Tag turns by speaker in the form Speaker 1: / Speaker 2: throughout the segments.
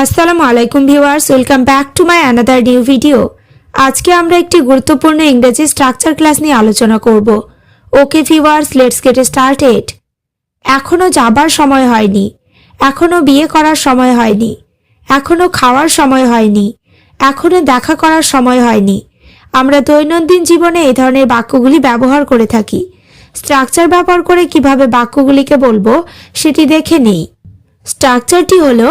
Speaker 1: আসসালামু আলাইকুম viewers, welcome back to my another new video. আজকে আমরা একটি গুরুত্বপূর্ণ ইংরেজি স্ট্রাকচার ক্লাস নিয়ে আলোচনা করব। Okay viewers, let's get started. এখনো যাবার সময় হয়নি, এখনো বিয়ে করার সময় হয়নি, এখনো খাওয়ার সময় হয়নি, এখনো দেখা করার সময় হয়নি। আমরা দৈনন্দিন জীবনে এই ধরনের বাক্যগুলি ব্যবহার করে থাকি। স্ট্রাকচার ব্যবহার করে কিভাবে বাক্যগুলিকে বলবো সেটি দেখে নেই। স্ট্রাকচারটি হলো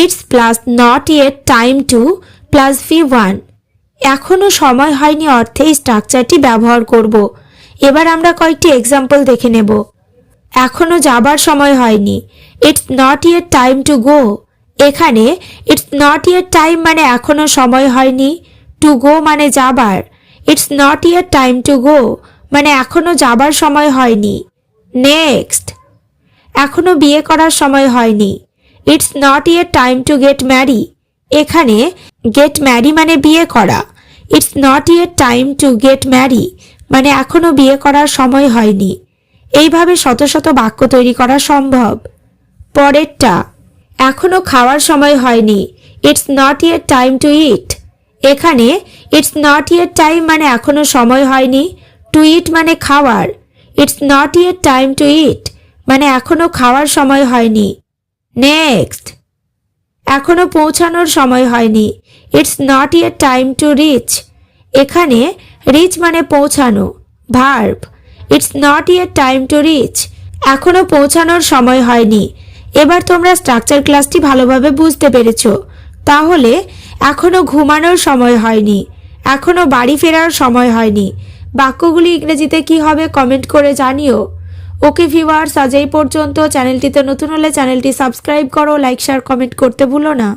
Speaker 1: it's plus not yet time two plus V1। এখনো সময় হয়নি অর্থে এই স্ট্রাকচারটি ব্যবহার করব। এবার আমরা কয়েকটি এক্সাম্পল দেখে নেব। এখনো যাবার সময় হয়নি, it's not yet time to go. এখানে ইটস নট ইয়েট টাইম মানে এখনো সময় হয়নি, টু গো মানে যাবার। It's not yet time to go মানে এখনো যাবার সময় হয়নি। নেক্সট, এখনো বিয়ে করার সময় হয়নি, it's not yet time to get marry. এখানে গেট ম্যারি মানে বিয়ে করা, it's not yet time to get marry মানে এখনো বিয়ে করার সময় হয়নি। এইভাবে শত শত বাক্য তৈরি করা সম্ভব। পরেরটা, এখনো খাওয়ার সময় হয়নি, it's not yet time to eat. এখানে ইটস নট ইয়েট টাইম মানে এখনো সময় হয়নি, টু ইট মানে খাওয়ার। It's not yet time to eat মানে এখনো খাওয়ার সময় হয়নি। নেক্সট, এখনো পৌঁছানোর সময় হয়নি, it's not yet time to reach. এখানে রিচ মানে পৌঁছানো, verb. It's not yet time to reach এখনো পৌঁছানোর সময় হয়নি। এবার তোমরা স্ট্রাকচার ক্লাসটি ভালোভাবে বুঝতে পেরেছো। তাহলে এখনো ঘুমানোর সময় হয়নি, এখনো বাড়ি ফেরার সময় হয়নি। বাক্যগুলি ইংরেজিতে কি হবে কমেন্ট করে জানিও। ওকে ভিউয়ার্স, আজ এই পর্যন্ত। চ্যানেলটিতে নতুন হলে চ্যানেলটি সাবস্ক্রাইব করো, লাইক শেয়ার কমেন্ট করতে ভুলো না।